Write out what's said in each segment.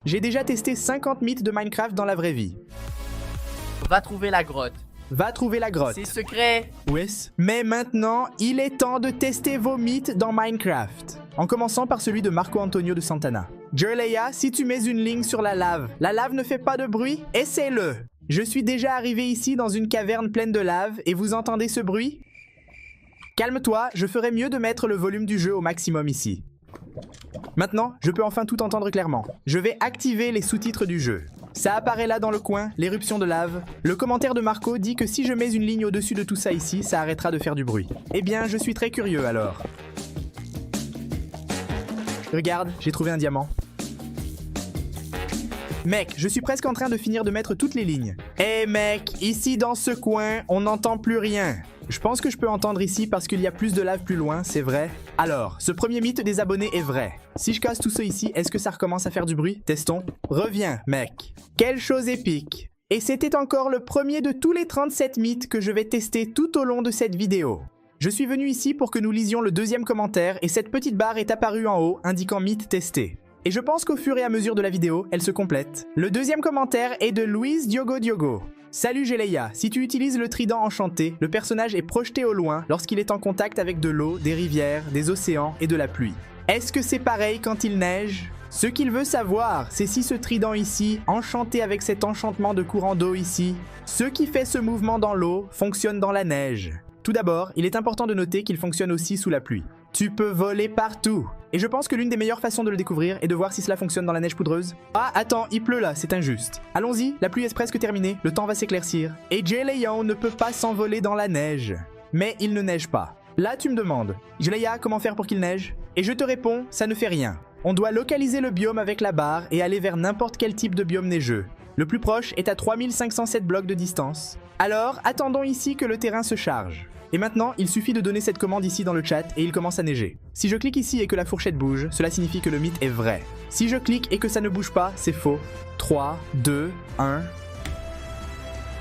J'ai déjà testé 50 mythes de Minecraft dans la vraie vie. Va trouver la grotte. Va trouver la grotte. C'est secret. Yes. Mais maintenant, il est temps de tester vos mythes dans Minecraft. En commençant par celui de Marco Antonio de Santana. Jerleia, si tu mets une ligne sur la lave ne fait pas de bruit? Essaie-le. Je suis déjà arrivé ici dans une caverne pleine de lave et vous entendez ce bruit? Calme-toi, je ferais mieux de mettre le volume du jeu au maximum ici. Maintenant, je peux enfin tout entendre clairement. Je vais activer les sous-titres du jeu. Ça apparaît là dans le coin, l'éruption de lave. Le commentaire de Marco dit que si je mets une ligne au-dessus de tout ça ici, ça arrêtera de faire du bruit. Eh bien, je suis très curieux alors. Regarde, j'ai trouvé un diamant. Mec, je suis presque en train de finir de mettre toutes les lignes. Eh mec, ici dans ce coin, on n'entend plus rien. Je pense que je peux entendre ici parce qu'il y a plus de lave plus loin, c'est vrai. Alors, ce premier mythe des abonnés est vrai. Si je casse tout ça ici, est-ce que ça recommence à faire du bruit? Testons. Reviens, mec. Quelle chose épique. Et c'était encore le premier de tous les 37 mythes que je vais tester tout au long de cette vidéo. Je suis venu ici pour que nous lisions le deuxième commentaire et cette petite barre est apparue en haut indiquant mythe testé. Et je pense qu'au fur et à mesure de la vidéo, elle se complète. Le deuxième commentaire est de Luis Diogo Diogo. Salut Jerleia, si tu utilises le trident enchanté, le personnage est projeté au loin lorsqu'il est en contact avec de l'eau, des rivières, des océans et de la pluie. Est-ce que c'est pareil quand il neige? Ce qu'il veut savoir, c'est si ce trident ici, enchanté avec cet enchantement de courant d'eau ici, ce qui fait ce mouvement dans l'eau fonctionne dans la neige. Tout d'abord, il est important de noter qu'il fonctionne aussi sous la pluie. Tu peux voler partout. Et je pense que l'une des meilleures façons de le découvrir est de voir si cela fonctionne dans la neige poudreuse. Ah, attends, il pleut là, c'est injuste. Allons-y, la pluie est presque terminée, le temps va s'éclaircir. Et Jerleia ne peut pas s'envoler dans la neige. Mais il ne neige pas. Là, tu me demandes, Jerleia, comment faire pour qu'il neige? Et je te réponds, ça ne fait rien. On doit localiser le biome avec la barre et aller vers n'importe quel type de biome neigeux. Le plus proche est à 3507 blocs de distance. Alors, attendons ici que le terrain se charge. Et maintenant, il suffit de donner cette commande ici dans le chat et il commence à neiger. Si je clique ici et que la fourchette bouge, cela signifie que le mythe est vrai. Si je clique et que ça ne bouge pas, c'est faux. 3, 2, 1...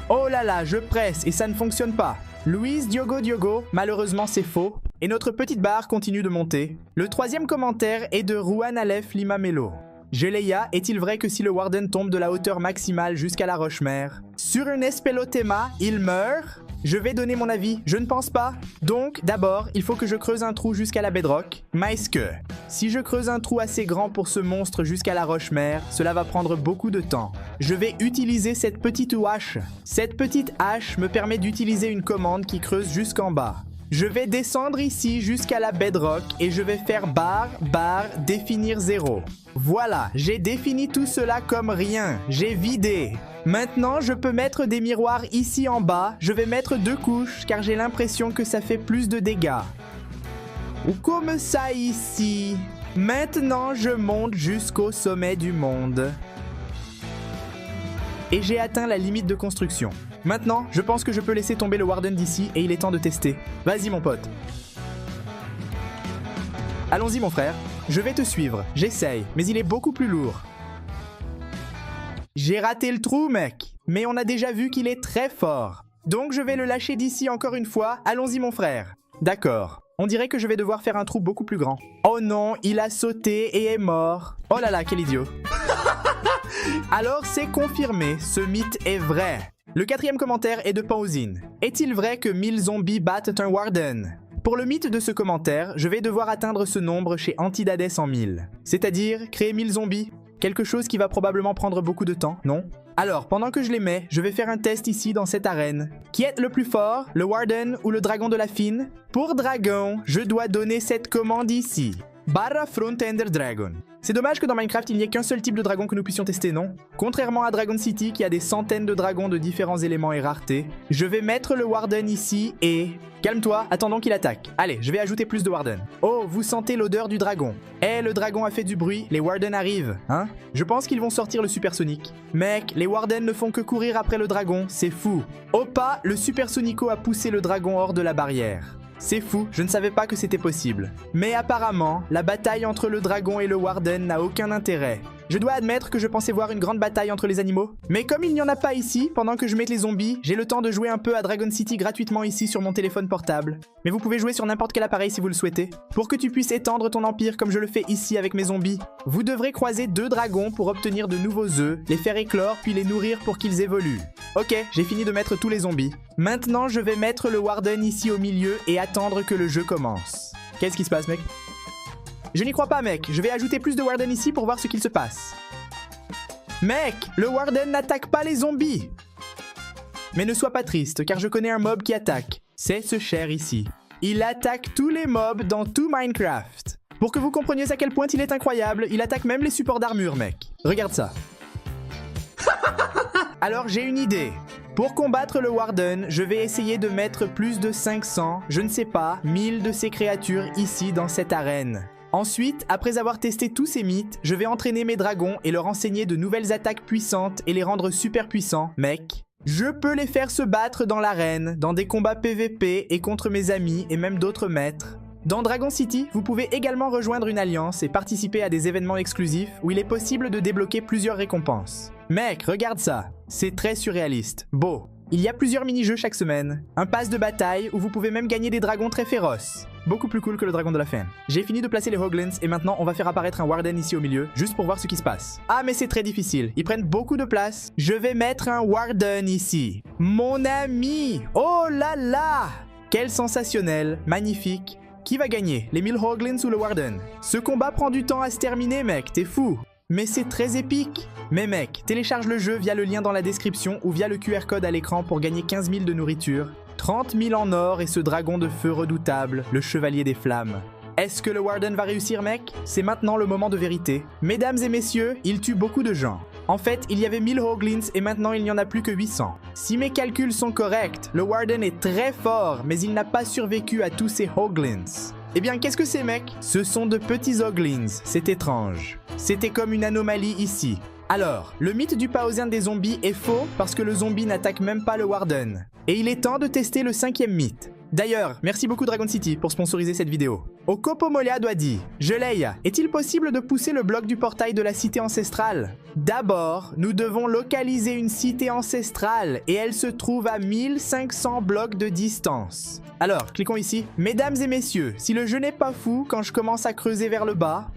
Oh là là, je presse et ça ne fonctionne pas. Luis Diogo Diogo, malheureusement c'est faux. Et notre petite barre continue de monter. Le troisième commentaire est de Ruan Aleph Limamelo. Jerleia, est-il vrai que si le Warden tombe de la hauteur maximale jusqu'à la roche-mère, sur une Espelotema, il meurt? Je vais donner mon avis, je ne pense pas. Donc, d'abord, il faut que je creuse un trou jusqu'à la bedrock. Mais est-ce que, si je creuse un trou assez grand pour ce monstre jusqu'à la roche-mère, cela va prendre beaucoup de temps. Je vais utiliser cette petite hache. Cette petite hache me permet d'utiliser une commande qui creuse jusqu'en bas. Je vais descendre ici jusqu'à la bedrock et je vais faire barre, définir 0. Voilà, j'ai défini tout cela comme rien. J'ai vidé. Maintenant, je peux mettre des miroirs ici en bas. Je vais mettre 2 couches car j'ai l'impression que ça fait plus de dégâts. Ou comme ça ici. Maintenant, je monte jusqu'au sommet du monde. Et j'ai atteint la limite de construction. Maintenant, je pense que je peux laisser tomber le Warden d'ici et il est temps de tester. Vas-y mon pote. Allons-y mon frère. Je vais te suivre. J'essaye, mais il est beaucoup plus lourd. J'ai raté le trou, mec. Mais on a déjà vu qu'il est très fort. Donc je vais le lâcher d'ici encore une fois. Allons-y mon frère. D'accord. On dirait que je vais devoir faire un trou beaucoup plus grand. Oh non, il a sauté et est mort. Oh là là, quel idiot. Alors c'est confirmé, ce mythe est vrai. Le quatrième commentaire est de Pausine. Est-il vrai que 1000 zombies battent un Warden? Pour le mythe de ce commentaire, je vais devoir atteindre ce nombre chez Antidades en 1000. C'est-à-dire créer 1000 zombies. Quelque chose qui va probablement prendre beaucoup de temps, non? Alors, pendant que je les mets, je vais faire un test ici dans cette arène. Qui est le plus fort, le Warden ou le dragon de la fine? Pour dragon, je dois donner cette commande ici. Barra Front Ender Dragon. C'est dommage que dans Minecraft il n'y ait qu'un seul type de dragon que nous puissions tester, non? Contrairement à Dragon City qui a des centaines de dragons de différents éléments et raretés, je vais mettre le Warden ici et... Calme-toi, attendons qu'il attaque. Allez, je vais ajouter plus de Warden. Oh, vous sentez l'odeur du dragon. Eh, le dragon a fait du bruit, les Warden arrivent, hein? Je pense qu'ils vont sortir le supersonique. Mec, les Warden ne font que courir après le dragon, c'est fou. Au pas, le supersonico a poussé le dragon hors de la barrière. C'est fou, je ne savais pas que c'était possible. Mais apparemment, la bataille entre le dragon et le Warden n'a aucun intérêt. Je dois admettre que je pensais voir une grande bataille entre les animaux. Mais comme il n'y en a pas ici, pendant que je mets les zombies, j'ai le temps de jouer un peu à Dragon City gratuitement ici sur mon téléphone portable. Mais vous pouvez jouer sur n'importe quel appareil si vous le souhaitez. Pour que tu puisses étendre ton empire comme je le fais ici avec mes zombies, vous devrez croiser 2 dragons pour obtenir de nouveaux œufs, les faire éclore puis les nourrir pour qu'ils évoluent. Ok, j'ai fini de mettre tous les zombies. Maintenant, je vais mettre le Warden ici au milieu et attendre que le jeu commence. Qu'est-ce qui se passe, mec? Je n'y crois pas, mec. Je vais ajouter plus de Warden ici pour voir ce qu'il se passe. Mec, le Warden n'attaque pas les zombies. Mais ne sois pas triste, car je connais un mob qui attaque. C'est ce cher ici. Il attaque tous les mobs dans tout Minecraft. Pour que vous compreniez à quel point il est incroyable, il attaque même les supports d'armure, mec. Regarde ça. Alors j'ai une idée. Pour combattre le Warden, je vais essayer de mettre plus de 500, je ne sais pas, 1000 de ces créatures ici dans cette arène. Ensuite, après avoir testé tous ces mythes, je vais entraîner mes dragons et leur enseigner de nouvelles attaques puissantes et les rendre super puissants, mec. Je peux les faire se battre dans l'arène, dans des combats PVP et contre mes amis et même d'autres maîtres. Dans Dragon City, vous pouvez également rejoindre une alliance et participer à des événements exclusifs où il est possible de débloquer plusieurs récompenses. Mec, regarde ça, c'est très surréaliste, beau. Il y a plusieurs mini-jeux chaque semaine, un pass de bataille où vous pouvez même gagner des dragons très féroces. Beaucoup plus cool que le dragon de la fin. J'ai fini de placer les Hoglins et maintenant on va faire apparaître un Warden ici au milieu, juste pour voir ce qui se passe. Ah mais c'est très difficile, ils prennent beaucoup de place. Je vais mettre un Warden ici. Mon ami! Oh là là! Quel sensationnel, magnifique. Qui va gagner, les 1000 Hoglins ou le Warden? Ce combat prend du temps à se terminer, mec, t'es fou! Mais c'est très épique! Mais mec, télécharge le jeu via le lien dans la description ou via le QR code à l'écran pour gagner 15 000 de nourriture, 30 000 en or et ce dragon de feu redoutable, le chevalier des flammes. Est-ce que le Warden va réussir, mec? C'est maintenant le moment de vérité. Mesdames et messieurs, il tue beaucoup de gens. En fait, il y avait 1000 Hoglins et maintenant il n'y en a plus que 800. Si mes calculs sont corrects, le Warden est très fort, mais il n'a pas survécu à tous ces Hoglins. Eh bien, qu'est-ce que c'est, mec? Ce sont de petits Hoglins, c'est étrange. C'était comme une anomalie ici. Alors, le mythe du Paosien des zombies est faux parce que le zombie n'attaque même pas le Warden. Et il est temps de tester le 5e mythe. D'ailleurs, merci beaucoup Dragon City pour sponsoriser cette vidéo. Okopomolia doit dire: Jeleia, est-il possible de pousser le bloc du portail de la cité ancestrale? D'abord, nous devons localiser une cité ancestrale et elle se trouve à 1500 blocs de distance. Alors, cliquons ici. Mesdames et messieurs, si le jeu n'est pas fou quand je commence à creuser vers le bas,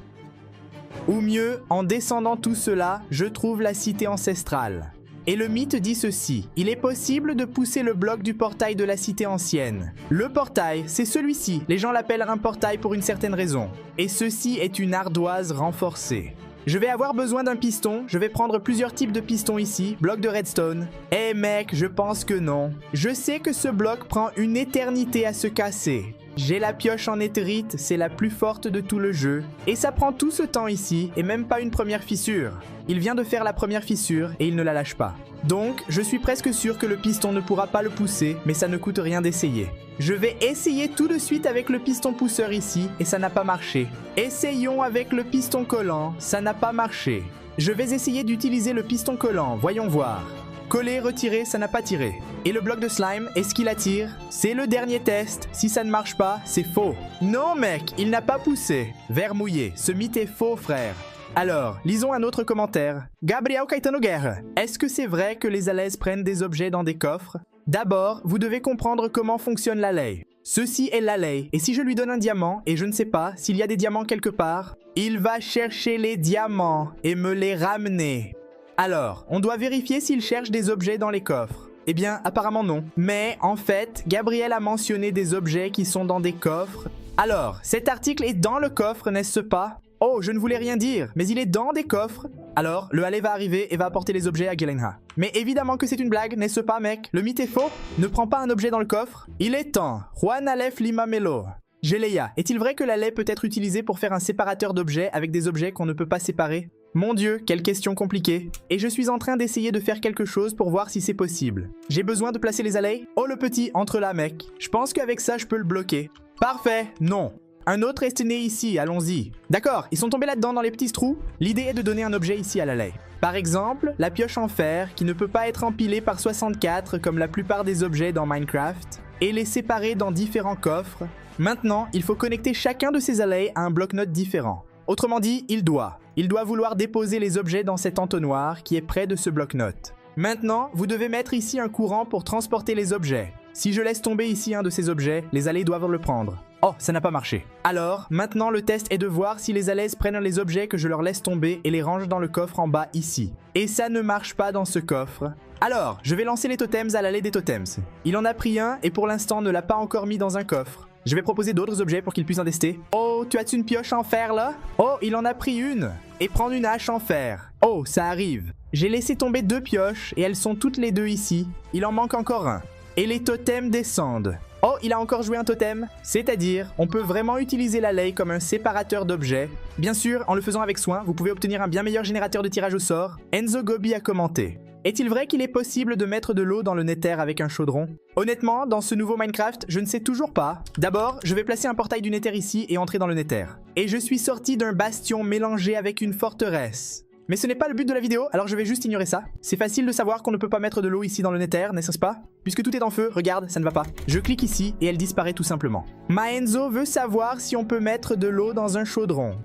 ou mieux, en descendant tout cela, je trouve la cité ancestrale. Et le mythe dit ceci: il est possible de pousser le bloc du portail de la cité ancienne. Le portail, c'est celui-ci, les gens l'appellent un portail pour une certaine raison. Et ceci est une ardoise renforcée. Je vais avoir besoin d'un piston, je vais prendre plusieurs types de pistons ici, bloc de redstone. Eh mec, je pense que non. Je sais que ce bloc prend une éternité à se casser. J'ai la pioche en éthérite, c'est la plus forte de tout le jeu. Et ça prend tout ce temps ici, et même pas une première fissure. Il vient de faire la première fissure, et il ne la lâche pas. Donc, je suis presque sûr que le piston ne pourra pas le pousser, mais ça ne coûte rien d'essayer. Je vais essayer tout de suite avec le piston pousseur ici, et ça n'a pas marché. Essayons avec le piston collant, ça n'a pas marché. Je vais essayer d'utiliser le piston collant, voyons voir. Coller, retirer, ça n'a pas tiré. Et le bloc de slime, est-ce qu'il attire? C'est le dernier test. Si ça ne marche pas, c'est faux. Non mec, il n'a pas poussé. Verre mouillé, ce mythe est faux, frère. Alors, lisons un autre commentaire. Gabriel Caetano Guerre. Est-ce que c'est vrai que les alaises prennent des objets dans des coffres? D'abord, vous devez comprendre comment fonctionne l'alay. Ceci est l'alay, et si je lui donne un diamant, et je ne sais pas s'il y a des diamants quelque part, il va chercher les diamants et me les ramener. Alors, on doit vérifier s'il cherche des objets dans les coffres. Eh bien, apparemment non. Mais, en fait, Gabriel a mentionné des objets qui sont dans des coffres. Alors, cet article est dans le coffre, n'est-ce pas? Oh, je ne voulais rien dire, mais il est dans des coffres. Alors, le Alley va arriver et va apporter les objets à Gelenha. Mais évidemment que c'est une blague, n'est-ce pas, mec? Le mythe est faux? Ne prends pas un objet dans le coffre. Il est temps. Juan Aleph Lima Melo. Jeleia, est-il vrai que l'Alley peut être utilisé pour faire un séparateur d'objets avec des objets qu'on ne peut pas séparer? Mon Dieu, quelle question compliquée. Et je suis en train d'essayer de faire quelque chose pour voir si c'est possible. J'ai besoin de placer les allées? Oh le petit, entre là mec. Je pense qu'avec ça je peux le bloquer. Parfait, non. Un autre est né ici, allons-y. D'accord, ils sont tombés là-dedans dans les petits trous. L'idée est de donner un objet ici à l'allée. Par exemple, la pioche en fer qui ne peut pas être empilée par 64 comme la plupart des objets dans Minecraft. et les séparer dans différents coffres. Maintenant, il faut connecter chacun de ces allées à un bloc-notes différent. Autrement dit, il doit vouloir déposer les objets dans cet entonnoir qui est près de ce bloc-notes. Maintenant, vous devez mettre ici un courant pour transporter les objets. Si je laisse tomber ici un de ces objets, les allées doivent le prendre. Oh, ça n'a pas marché. Alors, maintenant le test est de voir si les allées prennent les objets que je leur laisse tomber et les rangent dans le coffre en bas ici. Et ça ne marche pas dans ce coffre. Alors, je vais lancer les totems à l'allée des totems. Il en a pris un et pour l'instant ne l'a pas encore mis dans un coffre. Je vais proposer d'autres objets pour qu'il puisse en tester. Oh, tu as-tu une pioche en fer là? Oh, il en a pris une. Et prendre une hache en fer. Oh, ça arrive. J'ai laissé tomber 2 pioches et elles sont toutes les 2 ici. Il en manque encore un. Et les totems descendent. Oh, il a encore joué un totem. C'est-à-dire, on peut vraiment utiliser la lei comme un séparateur d'objets. Bien sûr, en le faisant avec soin, vous pouvez obtenir un bien meilleur générateur de tirage au sort. Enzo Gobi a commenté. Est-il vrai qu'il est possible de mettre de l'eau dans le Nether avec un chaudron? Honnêtement, dans ce nouveau Minecraft, je ne sais toujours pas. D'abord, je vais placer un portail du Nether ici et entrer dans le Nether. Et je suis sorti d'un bastion mélangé avec une forteresse. Mais ce n'est pas le but de la vidéo, alors je vais juste ignorer ça. C'est facile de savoir qu'on ne peut pas mettre de l'eau ici dans le Nether, n'est-ce pas? Puisque tout est en feu, regarde, ça ne va pas. Je clique ici et elle disparaît tout simplement. Maenzo veut savoir si on peut mettre de l'eau dans un chaudron.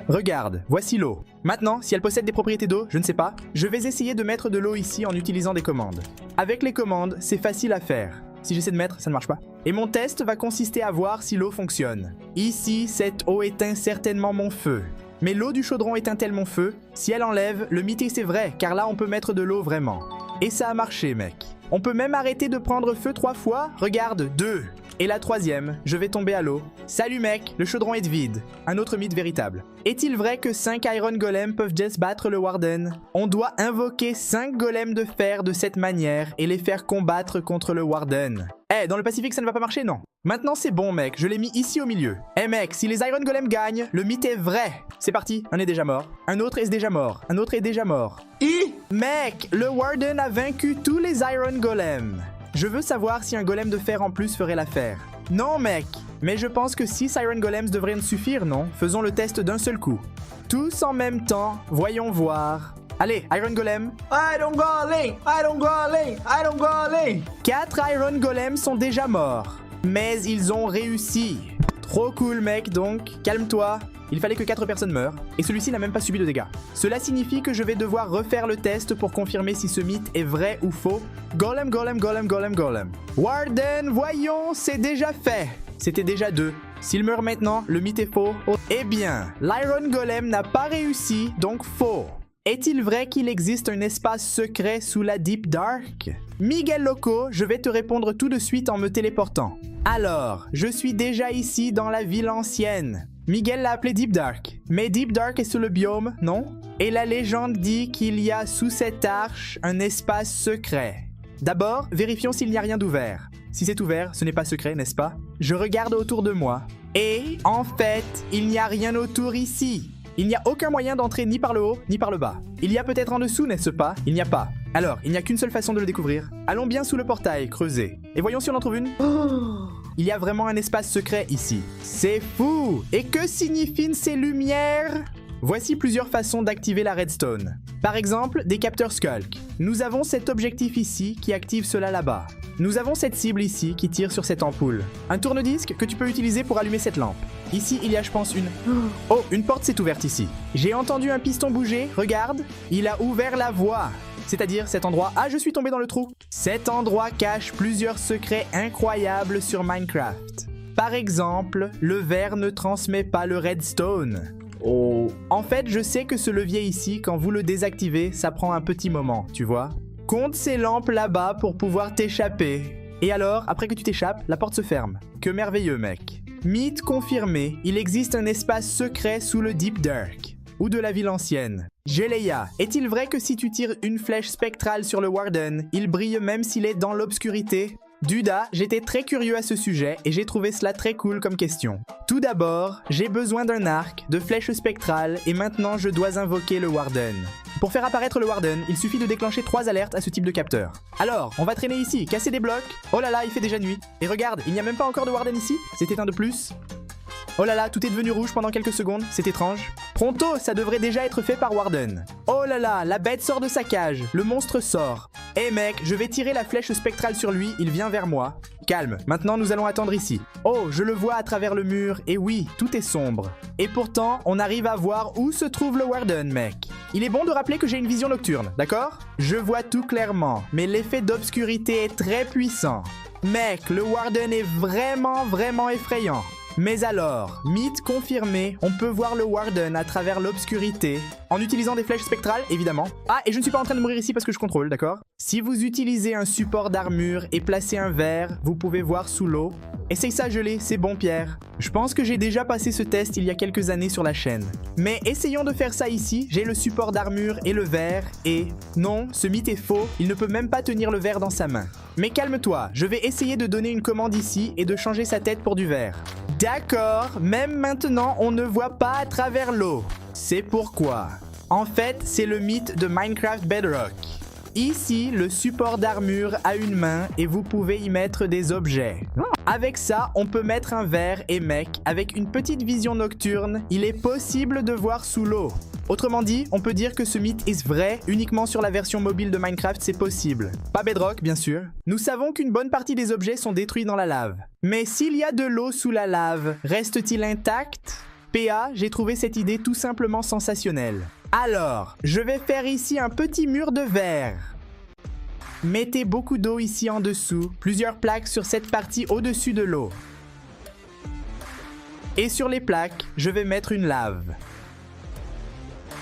Regarde, voici l'eau. Maintenant, si elle possède des propriétés d'eau, je ne sais pas. Je vais essayer de mettre de l'eau ici en utilisant des commandes. Avec les commandes, c'est facile à faire. Si j'essaie de mettre, ça ne marche pas. Et mon test va consister à voir si l'eau fonctionne. Ici, cette eau éteint certainement mon feu. Mais l'eau du chaudron éteint-elle mon feu? Si elle enlève, le mythe c'est vrai, car là on peut mettre de l'eau vraiment. Et ça a marché, mec. On peut même arrêter de prendre feu 3 fois. Regarde, 2. Et la 3e, je vais tomber à l'eau. Salut mec, le chaudron est vide. Un autre mythe véritable. Est-il vrai que 5 Iron Golems peuvent just battre le Warden? On doit invoquer 5 golems de fer de cette manière et les faire combattre contre le Warden. Eh, dans le Pacifique ça ne va pas marcher, non? Maintenant c'est bon mec, je l'ai mis ici au milieu. Eh mec, si les Iron Golems gagnent, le mythe est vrai. C'est parti, un est déjà mort. Un autre est déjà mort. Un autre est déjà mort. Mec, le Warden a vaincu tous les Iron Golems. Je veux savoir si un golem de fer en plus ferait l'affaire. Non mec, mais je pense que 6 Iron Golems devraient nous suffire, non? Faisons le test d'un seul coup. Tous en même temps, voyons voir. Allez, Iron Golem. Iron Golem, Iron Golem, Iron Golem. 4 Iron Golems sont déjà morts. Mais ils ont réussi. Trop cool mec donc, calme-toi. Il fallait que 4 personnes meurent, et celui-ci n'a même pas subi de dégâts. Cela signifie que je vais devoir refaire le test pour confirmer si ce mythe est vrai ou faux. Golem, golem, golem, golem, golem. Warden, voyons, c'est déjà fait. C'était déjà 2. S'il meurt maintenant, le mythe est faux. Eh bien, l'Iron Golem n'a pas réussi, donc faux. Est-il vrai qu'il existe un espace secret sous la Deep Dark? Miguel Loco, je vais te répondre tout de suite en me téléportant. Alors, je suis déjà ici dans la ville ancienne. Miguel l'a appelé Deep Dark. Mais Deep Dark est sur le biome, non? Et la légende dit qu'il y a sous cette arche un espace secret. D'abord, vérifions s'il n'y a rien d'ouvert. Si c'est ouvert, ce n'est pas secret, n'est-ce pas? Je regarde autour de moi. Et, en fait, il n'y a rien autour ici. Il n'y a aucun moyen d'entrer ni par le haut, ni par le bas. Il y a peut-être en dessous, n'est-ce pas? Il n'y a pas. Alors, il n'y a qu'une seule façon de le découvrir. Allons bien sous le portail, creuser. Et voyons si on en trouve une. Il y a vraiment un espace secret ici. C'est fou! Et que signifient ces lumières? Voici plusieurs façons d'activer la redstone. Par exemple, des capteurs Skulk. Nous avons cet objectif ici qui active cela là-bas. Nous avons cette cible ici qui tire sur cette ampoule. Un tourne-disque que tu peux utiliser pour allumer cette lampe. Ici, il y a, je pense, une... Oh, une porte s'est ouverte ici. J'ai entendu un piston bouger, regarde. Il a ouvert la voie. C'est-à-dire cet endroit... Ah, je suis tombé dans le trou. Cet endroit cache plusieurs secrets incroyables sur Minecraft. Par exemple, le verre ne transmet pas le redstone. Oh. En fait, je sais que ce levier ici, quand vous le désactivez, ça prend un petit moment, tu vois. Compte ces lampes là-bas pour pouvoir t'échapper. Et alors, après que tu t'échappes, la porte se ferme. Que merveilleux, mec. Mythe confirmé, il existe un espace secret sous le Deep Dark. Ou de la ville ancienne. Geleia, est-il vrai que si tu tires une flèche spectrale sur le Warden, il brille même s'il est dans l'obscurité? Duda, j'étais très curieux à ce sujet et j'ai trouvé cela très cool comme question. Tout d'abord, j'ai besoin d'un arc, de flèches spectrales et maintenant je dois invoquer le Warden. Pour faire apparaître le Warden, il suffit de déclencher 3 alertes à ce type de capteur. Alors, on va traîner ici, casser des blocs. Oh là là, il fait déjà nuit. Et regarde, il n'y a même pas encore de Warden ici. C'est éteint de plus. Oh là là, tout est devenu rouge pendant quelques secondes, c'est étrange. Pronto, ça devrait déjà être fait par Warden. Oh là là, la bête sort de sa cage, le monstre sort. Eh mec, je vais tirer la flèche spectrale sur lui, il vient vers moi. Calme, maintenant nous allons attendre ici. Oh, je le vois à travers le mur, et oui, tout est sombre. Et pourtant, on arrive à voir où se trouve le Warden, mec. Il est bon de rappeler que j'ai une vision nocturne, d'accord? Je vois tout clairement, mais l'effet d'obscurité est très puissant. Mec, le Warden est vraiment effrayant. Mais alors, mythe confirmé, on peut voir le Warden à travers l'obscurité, en utilisant des flèches spectrales, évidemment. Ah, et je ne suis pas en train de mourir ici parce que je contrôle, d'accord? Si vous utilisez un support d'armure et placez un verre, vous pouvez voir sous l'eau. Essaye ça gelé, c'est bon Pierre. Je pense que j'ai déjà passé ce test il y a quelques années sur la chaîne. Mais essayons de faire ça ici, j'ai le support d'armure et le verre, et... Non, ce mythe est faux, il ne peut même pas tenir le verre dans sa main. Mais calme-toi, je vais essayer de donner une commande ici et de changer sa tête pour du verre. D'accord, même maintenant on ne voit pas à travers l'eau. C'est pourquoi. En fait, c'est le mythe de Minecraft Bedrock. Ici, le support d'armure a une main et vous pouvez y mettre des objets. Avec ça, on peut mettre un verre et mec, avec une petite vision nocturne, il est possible de voir sous l'eau. Autrement dit, on peut dire que ce mythe est vrai uniquement sur la version mobile de Minecraft, c'est possible. Pas Bedrock, bien sûr. Nous savons qu'une bonne partie des objets sont détruits dans la lave. Mais s'il y a de l'eau sous la lave, reste-t-il intact? PA, j'ai trouvé cette idée tout simplement sensationnelle. Alors, je vais faire ici un petit mur de verre. Mettez beaucoup d'eau ici en dessous, plusieurs plaques sur cette partie au-dessus de l'eau. Et sur les plaques, je vais mettre une lave.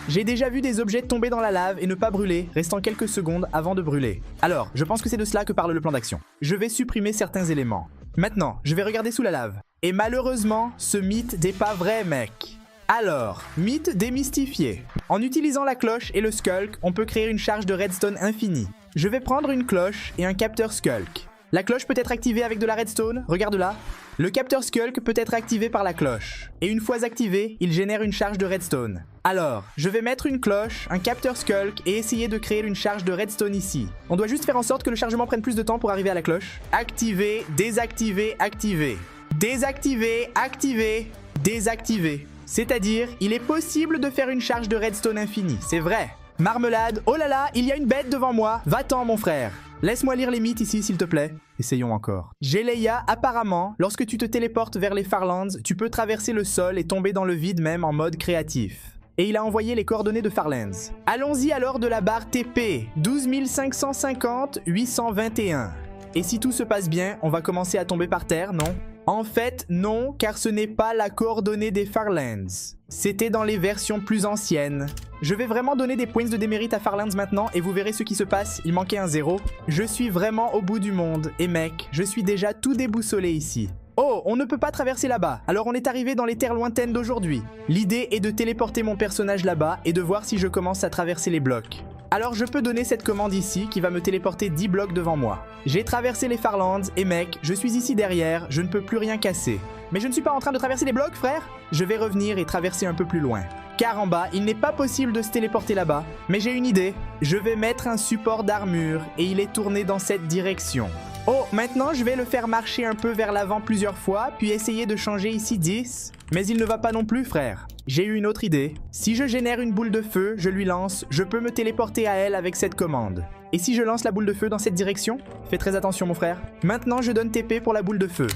J'ai déjà vu des objets tomber dans la lave et ne pas brûler, restant quelques secondes avant de brûler. Alors, je pense que c'est de cela que parle le plan d'action. Je vais supprimer certains éléments. Maintenant, je vais regarder sous la lave. Et malheureusement, ce mythe n'est pas vrai, mec. Alors, mythe démystifié. En utilisant la cloche et le skulk, on peut créer une charge de redstone infinie. Je vais prendre une cloche et un capteur skulk. La cloche peut être activée avec de la redstone, regarde là. Le capteur skulk peut être activé par la cloche. Et une fois activé, il génère une charge de redstone. Alors, je vais mettre une cloche, un capteur skulk et essayer de créer une charge de redstone ici. On doit juste faire en sorte que le chargement prenne plus de temps pour arriver à la cloche. Activer, désactiver, activer. Désactiver, activer, désactiver. C'est-à-dire, il est possible de faire une charge de redstone infinie, c'est vrai. Marmelade, oh là là, il y a une bête devant moi, va-t'en mon frère. Laisse-moi lire les mythes ici s'il te plaît. Essayons encore. Geleia, apparemment, lorsque tu te téléportes vers les Farlands, tu peux traverser le sol et tomber dans le vide même en mode créatif. Et il a envoyé les coordonnées de Farlands. Allons-y alors de la barre TP, 12 550 821. Et si tout se passe bien, on va commencer à tomber par terre, non? En fait, non, car ce n'est pas la coordonnée des Farlands. C'était dans les versions plus anciennes. Je vais vraiment donner des points de démérite à Farlands maintenant et vous verrez ce qui se passe, il manquait un 0. Je suis vraiment au bout du monde, et mec, je suis déjà tout déboussolé ici. Oh, on ne peut pas traverser là-bas, alors on est arrivé dans les terres lointaines d'aujourd'hui. L'idée est de téléporter mon personnage là-bas et de voir si je commence à traverser les blocs. Alors je peux donner cette commande ici qui va me téléporter 10 blocs devant moi. J'ai traversé les Farlands et mec, je suis ici derrière, je ne peux plus rien casser. Mais je ne suis pas en train de traverser les blocs, frère. Je vais revenir et traverser un peu plus loin. Car en bas, il n'est pas possible de se téléporter là-bas. Mais j'ai une idée. Je vais mettre un support d'armure et il est tourné dans cette direction. Oh, maintenant je vais le faire marcher un peu vers l'avant plusieurs fois, puis essayer de changer ici 10. Mais il ne va pas non plus, frère. J'ai eu une autre idée. Si je génère une boule de feu, je lui lance, je peux me téléporter à elle avec cette commande. Et si je lance la boule de feu dans cette direction? Fais très attention, mon frère. Maintenant, je donne TP pour la boule de feu.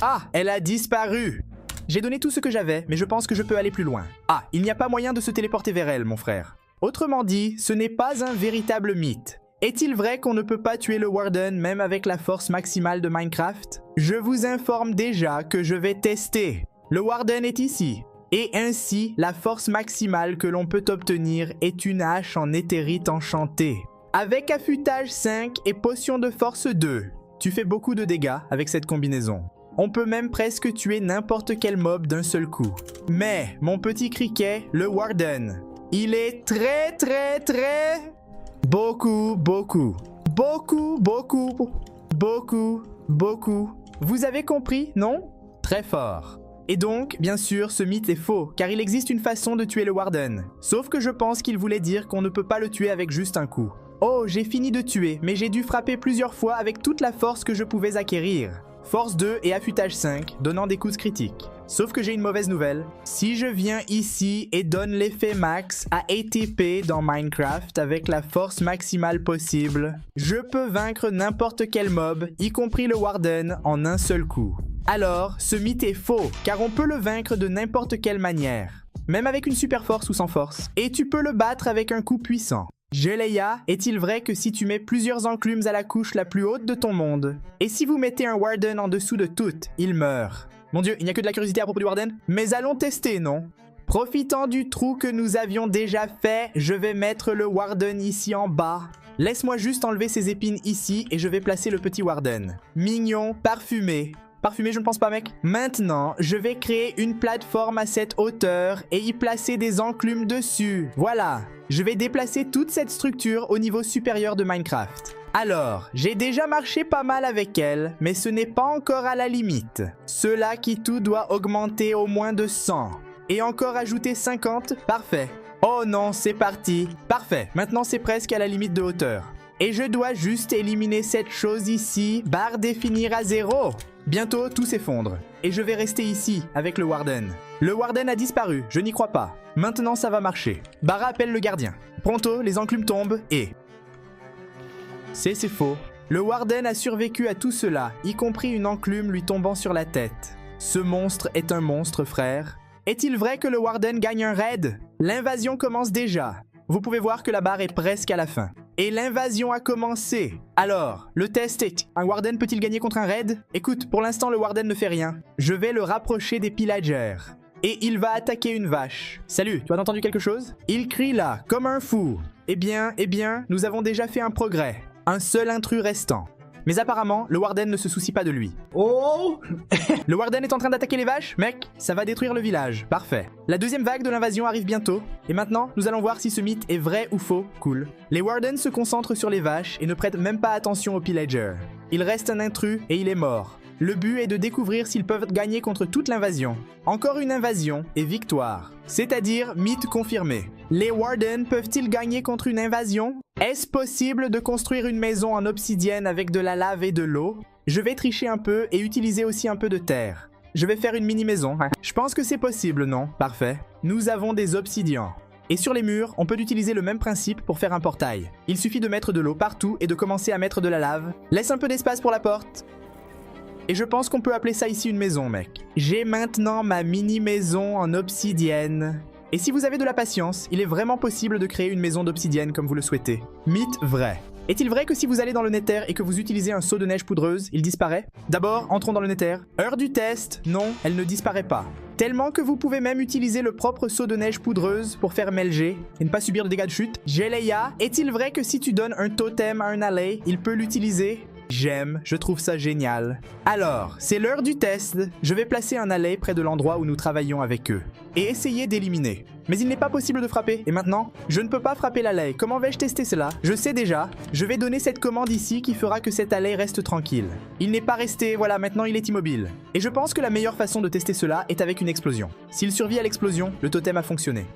Ah, elle a disparu. J'ai donné tout ce que j'avais, mais je pense que je peux aller plus loin. Ah, il n'y a pas moyen de se téléporter vers elle, mon frère. Autrement dit, ce n'est pas un véritable mythe. Est-il vrai qu'on ne peut pas tuer le Warden même avec la force maximale de Minecraft? Je vous informe déjà que je vais tester. Le Warden est ici. Et ainsi, la force maximale que l'on peut obtenir est une hache en éthérite enchantée. Avec affûtage 5 et potion de force 2, tu fais beaucoup de dégâts avec cette combinaison. On peut même presque tuer n'importe quel mob d'un seul coup. Mais, mon petit criquet, le Warden, il est très... Beaucoup. Vous avez compris, non? Très fort. Et donc, bien sûr, ce mythe est faux, car il existe une façon de tuer le Warden. Sauf que je pense qu'il voulait dire qu'on ne peut pas le tuer avec juste un coup. Oh, j'ai fini de tuer, mais j'ai dû frapper plusieurs fois avec toute la force que je pouvais acquérir. force 2 et affûtage 5, donnant des coups critiques. Sauf que j'ai une mauvaise nouvelle. Si je viens ici et donne l'effet max à ATP dans Minecraft avec la force maximale possible, je peux vaincre n'importe quel mob, y compris le Warden, en un seul coup. Alors, ce mythe est faux, car on peut le vaincre de n'importe quelle manière. Même avec une super force ou sans force. Et tu peux le battre avec un coup puissant. Jelaya, est-il vrai que si tu mets plusieurs enclumes à la couche la plus haute de ton monde, et si vous mettez un Warden en dessous de toutes, il meurt? Mon dieu, il n'y a que de la curiosité à propos du Warden? Mais allons tester, non? Profitant du trou que nous avions déjà fait, je vais mettre le Warden ici en bas. Laisse-moi juste enlever ces épines ici et je vais placer le petit Warden. Mignon, parfumé. Parfumé, je ne pense pas, mec. Maintenant, je vais créer une plateforme à cette hauteur et y placer des enclumes dessus. Voilà. Je vais déplacer toute cette structure au niveau supérieur de Minecraft. Alors, j'ai déjà marché pas mal avec elle, mais ce n'est pas encore à la limite. Cela qui tout doit augmenter au moins de 100. Et encore ajouter 50, parfait. Oh non, c'est parti. Parfait, maintenant c'est presque à la limite de hauteur. Et je dois juste éliminer cette chose ici, barre définir à 0. Bientôt, tout s'effondre. Et je vais rester ici, avec le Warden. Le Warden a disparu, je n'y crois pas. Maintenant, ça va marcher. Barra appelle le gardien. Pronto, les enclumes tombent et... C'est faux. Le Warden a survécu à tout cela, y compris une enclume lui tombant sur la tête. Ce monstre est un monstre, frère. Est-il vrai que le Warden gagne un raid? L'invasion commence déjà. Vous pouvez voir que la barre est presque à la fin. Et l'invasion a commencé. Alors, le test est... Un Warden peut-il gagner contre un raid? Écoute, pour l'instant, le Warden ne fait rien. Je vais le rapprocher des pillagers. Et il va attaquer une vache. Salut, tu as entendu quelque chose? Il crie là, comme un fou. Eh bien, nous avons déjà fait un progrès. Un seul intrus restant. Mais apparemment, le Warden ne se soucie pas de lui. Oh! Le Warden est en train d'attaquer les vaches? Mec, ça va détruire le village. Parfait. La deuxième vague de l'invasion arrive bientôt. Et maintenant, nous allons voir si ce mythe est vrai ou faux. Cool. Les Wardens se concentrent sur les vaches et ne prêtent même pas attention aux pillagers. Il reste un intrus et il est mort. Le but est de découvrir s'ils peuvent gagner contre toute l'invasion. Encore une invasion et victoire. C'est-à-dire mythe confirmé. Les Wardens peuvent-ils gagner contre une invasion? Est-ce possible de construire une maison en obsidienne avec de la lave et de l'eau? Je vais tricher un peu et utiliser aussi un peu de terre. Je vais faire une mini-maison. Je pense que c'est possible, non? Parfait. Nous avons des obsidians. Et sur les murs, on peut utiliser le même principe pour faire un portail. Il suffit de mettre de l'eau partout et de commencer à mettre de la lave. Laisse un peu d'espace pour la porte. Et je pense qu'on peut appeler ça ici une maison, mec. J'ai maintenant ma mini-maison en obsidienne. Et si vous avez de la patience, il est vraiment possible de créer une maison d'obsidienne comme vous le souhaitez. Mythe vrai. Est-il vrai que si vous allez dans le Nether et que vous utilisez un seau de neige poudreuse, il disparaît? D'abord, entrons dans le Nether. Heure du test, non, elle ne disparaît pas. Tellement que vous pouvez même utiliser le propre seau de neige poudreuse pour faire melger et ne pas subir de dégâts de chute. Jelaya, est-il vrai que si tu donnes un totem à un alley, il peut l'utiliser? J'aime, je trouve ça génial. Alors, c'est l'heure du test. Je vais placer un alley près de l'endroit où nous travaillons avec eux. Et essayer d'éliminer. Mais il n'est pas possible de frapper. Et maintenant, je ne peux pas frapper l'alley. Comment vais-je tester cela? Je sais déjà. Je vais donner cette commande ici qui fera que cet alley reste tranquille. Il n'est pas resté, voilà, maintenant il est immobile. Et je pense que la meilleure façon de tester cela est avec une explosion. S'il survit à l'explosion, le totem a fonctionné.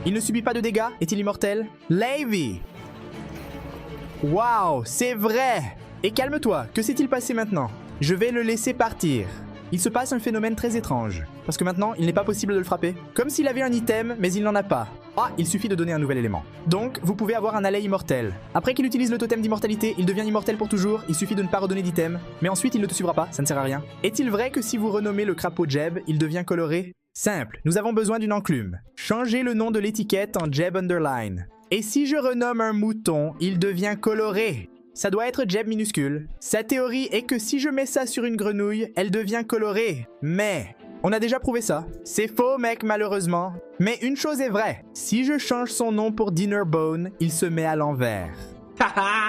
Il ne subit pas de dégâts? Est-il immortel? Levi! Waouh, c'est vrai! Et calme-toi, que s'est-il passé maintenant? Je vais le laisser partir. Il se passe un phénomène très étrange. Parce que maintenant, il n'est pas possible de le frapper. Comme s'il avait un item, mais il n'en a pas. Ah, il suffit de donner un nouvel élément. Donc, vous pouvez avoir un alley immortel. Après qu'il utilise le totem d'immortalité, il devient immortel pour toujours. Il suffit de ne pas redonner d'item. Mais ensuite, il ne te suivra pas, ça ne sert à rien. Est-il vrai que si vous renommez le crapaud Jeb, il devient coloré? Simple, nous avons besoin d'une enclume. Changez le nom de l'étiquette en Jeb Underline. Et si je renomme un mouton, il devient coloré. Ça doit être Jeb minuscule. Sa théorie est que si je mets ça sur une grenouille, elle devient colorée. Mais on a déjà prouvé ça. C'est faux, mec, malheureusement. Mais une chose est vraie. Si je change son nom pour Dinnerbone, il se met à l'envers.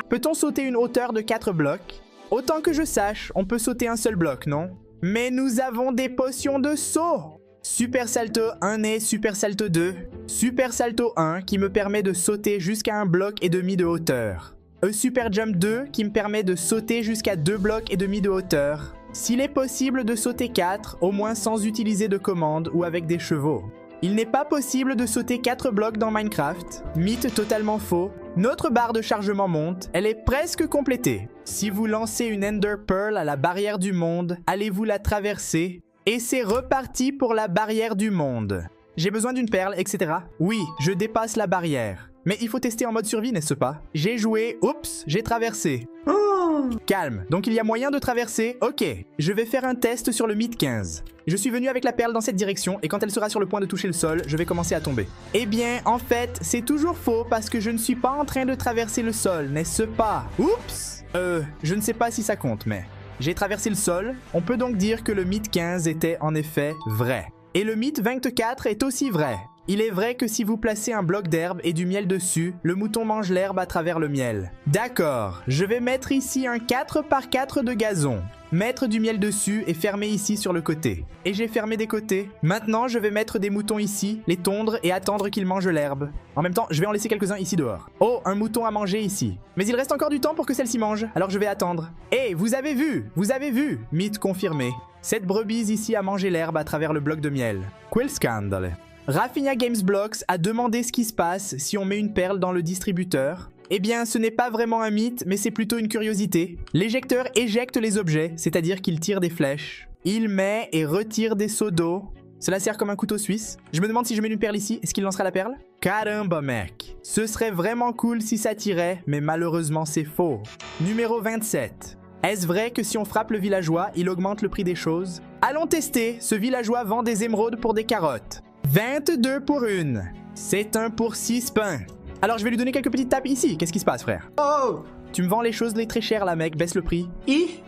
Peut-on sauter une hauteur de 4 blocs? Autant que je sache, on peut sauter un seul bloc, non? Mais nous avons des potions de saut! Super Salto 1 et Super Salto 2. Super Salto 1 qui me permet de sauter jusqu'à 1 bloc et demi de hauteur. Super Jump 2 qui me permet de sauter jusqu'à 2 blocs et demi de hauteur. S'il est possible de sauter 4, au moins sans utiliser de commande ou avec des chevaux. Il n'est pas possible de sauter 4 blocs dans Minecraft. Mythe totalement faux. Notre barre de chargement monte, elle est presque complétée. Si vous lancez une Ender Pearl à la barrière du monde, allez-vous la traverser? Et c'est reparti pour la barrière du monde. J'ai besoin d'une perle, etc. Oui, je dépasse la barrière. Mais il faut tester en mode survie, n'est-ce pas? J'ai joué, oups, j'ai traversé. Calme, donc il y a moyen de traverser, ok. Je vais faire un test sur le mythe 15. Je suis venu avec la perle dans cette direction et quand elle sera sur le point de toucher le sol, je vais commencer à tomber. Eh bien, en fait, c'est toujours faux parce que je ne suis pas en train de traverser le sol, n'est-ce pas? Oups! Je ne sais pas si ça compte, mais... J'ai traversé le sol, on peut donc dire que le mythe 15 était en effet vrai. Et le mythe 24 est aussi vrai. Il est vrai que si vous placez un bloc d'herbe et du miel dessus, le mouton mange l'herbe à travers le miel. D'accord, je vais mettre ici un 4x4 de gazon. Mettre du miel dessus et fermer ici sur le côté. Et j'ai fermé des côtés. Maintenant, je vais mettre des moutons ici, les tondre et attendre qu'ils mangent l'herbe. En même temps, je vais en laisser quelques-uns ici dehors. Oh, un mouton à manger ici. Mais il reste encore du temps pour que celle-ci mange, alors je vais attendre. Hé, vous avez vu? Vous avez vu? Mythe confirmé. Cette brebis ici a mangé l'herbe à travers le bloc de miel. Quel scandale. Rafinha Games Blocks a demandé ce qui se passe si on met une perle dans le distributeur. Eh bien, ce n'est pas vraiment un mythe, mais c'est plutôt une curiosité. L'éjecteur éjecte les objets, c'est-à-dire qu'il tire des flèches. Il met et retire des seaux d'eau. Cela sert comme un couteau suisse. Je me demande si je mets une perle ici, est-ce qu'il lancera la perle? Caramba mec. Ce serait vraiment cool si ça tirait, mais malheureusement c'est faux. Numéro 27. Est-ce vrai que si on frappe le villageois, il augmente le prix des choses? Allons tester, ce villageois vend des émeraudes pour des carottes. 22 pour une. C'est un pour 6 pains. Alors je vais lui donner quelques petites tapes ici. Qu'est-ce qui se passe, frère? Oh! Tu me vends les choses très chères là, mec. Baisse le prix.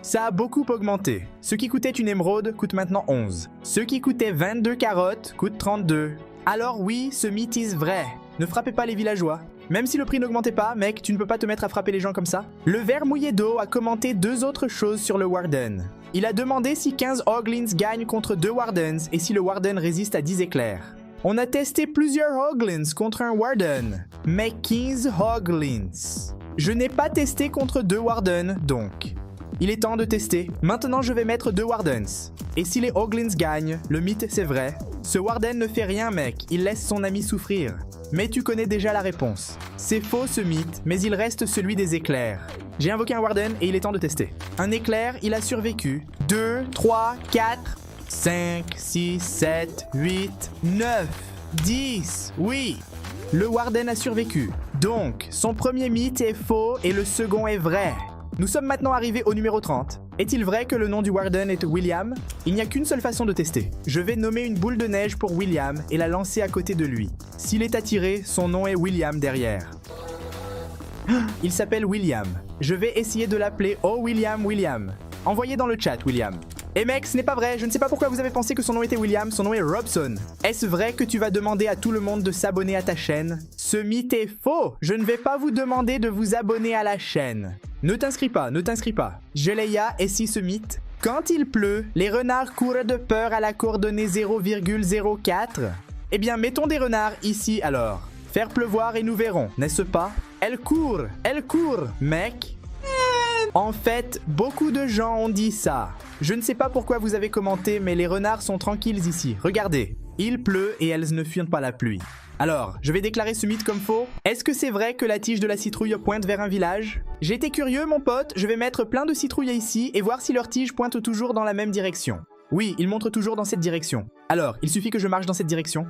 Ça a beaucoup augmenté. Ce qui coûtait une émeraude coûte maintenant 11. Ce qui coûtait 22 carottes coûte 32. Alors oui, ce mythe est vrai. Ne frappez pas les villageois. Même si le prix n'augmentait pas, mec, tu ne peux pas te mettre à frapper les gens comme ça. Le ver mouillé d'eau a commenté 2 autres choses sur le Warden. Il a demandé si 15 Hoglins gagnent contre 2 Wardens et si le Warden résiste à 10 éclairs. On a testé plusieurs Hoglins contre un Warden, mais 15 Hoglins. Je n'ai pas testé contre 2 Wardens, donc. Il est temps de tester. Maintenant, je vais mettre 2 Wardens. Et si les Hoglins gagnent, le mythe c'est vrai. Ce Warden ne fait rien, mec. Il laisse son ami souffrir. Mais tu connais déjà la réponse. C'est faux ce mythe, mais il reste celui des éclairs. J'ai invoqué un Warden et il est temps de tester. Un éclair, il a survécu. 2, 3, 4, 5, 6, 7, 8, 9, 10. Oui, le Warden a survécu. Donc, son premier mythe est faux et le second est vrai. Nous sommes maintenant arrivés au numéro 30. Est-il vrai que le nom du Warden est William? Il n'y a qu'une seule façon de tester. Je vais nommer une boule de neige pour William et la lancer à côté de lui. S'il est attiré, son nom est William derrière. Il s'appelle William. Je vais essayer de l'appeler Oh William William. Envoyez dans le chat William. Eh mec, ce n'est pas vrai, je ne sais pas pourquoi vous avez pensé que son nom était William, son nom est Robson. Est-ce vrai que tu vas demander à tout le monde de s'abonner à ta chaîne? Ce mythe est faux, je ne vais pas vous demander de vous abonner à la chaîne. Ne t'inscris pas, ne t'inscris pas. Jeleia, et si ce mythe? Quand il pleut, les renards courent de peur à la coordonnée 0,04. Eh bien, mettons des renards ici alors. Faire pleuvoir et nous verrons, n'est-ce pas? Elle court, mec. En fait, beaucoup de gens ont dit ça. Je ne sais pas pourquoi vous avez commenté, mais les renards sont tranquilles ici. Regardez, il pleut et elles ne fuient pas la pluie. Alors, je vais déclarer ce mythe comme faux. Est-ce que c'est vrai que la tige de la citrouille pointe vers un village? J'ai été curieux, mon pote, je vais mettre plein de citrouilles ici et voir si leur tige pointe toujours dans la même direction. Oui, ils montrent toujours dans cette direction. Alors, il suffit que je marche dans cette direction.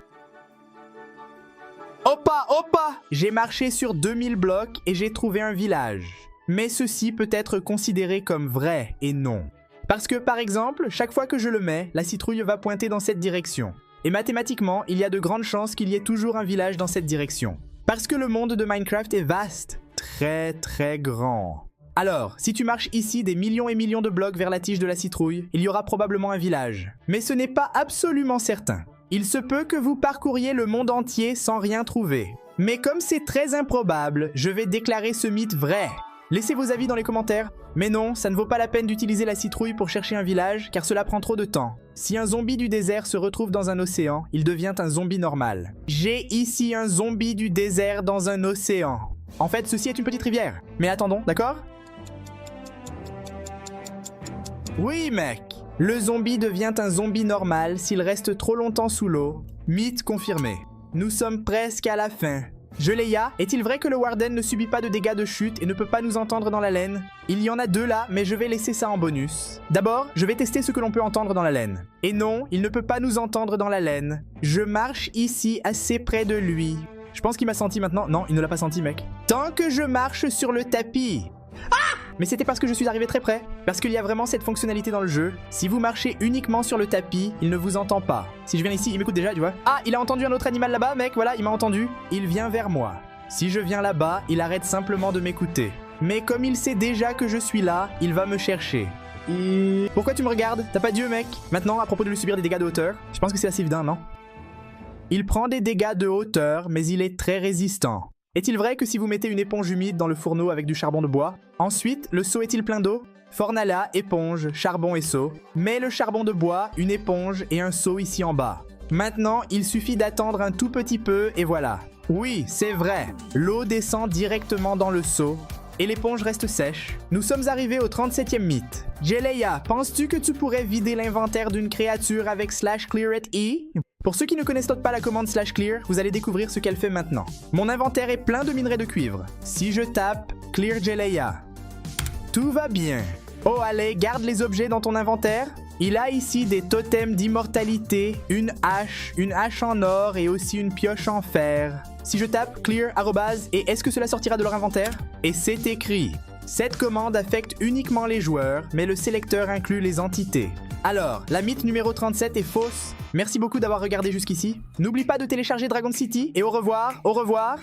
Opa, opa! J'ai marché sur 2000 blocs et j'ai trouvé un village. Mais ceci peut être considéré comme vrai et non. Parce que, par exemple, chaque fois que je le mets, la citrouille va pointer dans cette direction. Et mathématiquement, il y a de grandes chances qu'il y ait toujours un village dans cette direction. Parce que le monde de Minecraft est vaste, très grand. Alors, si tu marches ici des millions et millions de blocs vers la tige de la citrouille, il y aura probablement un village. Mais ce n'est pas absolument certain. Il se peut que vous parcouriez le monde entier sans rien trouver. Mais comme c'est très improbable, je vais déclarer ce mythe vrai. Laissez vos avis dans les commentaires. Mais non, ça ne vaut pas la peine d'utiliser la citrouille pour chercher un village, car cela prend trop de temps. Si un zombie du désert se retrouve dans un océan, il devient un zombie normal. J'ai ici un zombie du désert dans un océan. En fait, ceci est une petite rivière. Mais attendons, d'accord? Oui, mec. Le zombie devient un zombie normal s'il reste trop longtemps sous l'eau. Mythe confirmé. Nous sommes presque à la fin. Jeleia, est-il vrai que le Warden ne subit pas de dégâts de chute et ne peut pas nous entendre dans la laine? Il y en a 2 là, mais je vais laisser ça en bonus. D'abord, je vais tester ce que l'on peut entendre dans la laine. Et non, il ne peut pas nous entendre dans la laine. Je marche ici assez près de lui. Je pense qu'il m'a senti maintenant. Non, il ne l'a pas senti, mec. Tant que je marche sur le tapis. Mais c'était parce que je suis arrivé très près. Parce qu'il y a vraiment cette fonctionnalité dans le jeu. Si vous marchez uniquement sur le tapis, il ne vous entend pas. Si je viens ici, il m'écoute déjà, tu vois. Ah, il a entendu un autre animal là-bas, mec, voilà, il m'a entendu. Il vient vers moi. Si je viens là-bas, il arrête simplement de m'écouter. Mais comme il sait déjà que je suis là, il va me chercher. Pourquoi tu me regardes? T'as pas Dieu, mec? Maintenant, à propos de lui subir des dégâts de hauteur, je pense que c'est assez évident, non? Il prend des dégâts de hauteur, mais il est très résistant. Est-il vrai que si vous mettez une éponge humide dans le fourneau avec du charbon de bois, ensuite, le seau est-il plein d'eau? Fornala, éponge, charbon et seau. Mets le charbon de bois, une éponge et un seau ici en bas. Maintenant, il suffit d'attendre un tout petit peu et voilà. Oui, c'est vrai. L'eau descend directement dans le seau et l'éponge reste sèche. Nous sommes arrivés au 37e mythe. Jeleia, penses-tu que tu pourrais vider l'inventaire d'une créature avec /clear@e? Pour ceux qui ne connaissent pas la commande /clear, vous allez découvrir ce qu'elle fait maintenant. Mon inventaire est plein de minerais de cuivre. Si je tape clear Jeleia, tout va bien. Oh allez, garde les objets dans ton inventaire. Il a ici des totems d'immortalité, une hache en or et aussi une pioche en fer. Si je tape clear et est-ce que cela sortira de leur inventaire? Et c'est écrit. Cette commande affecte uniquement les joueurs, mais le sélecteur inclut les entités. Alors, la mythe numéro 37 est fausse. Merci beaucoup d'avoir regardé jusqu'ici. N'oublie pas de télécharger Dragon City et au revoir, au revoir.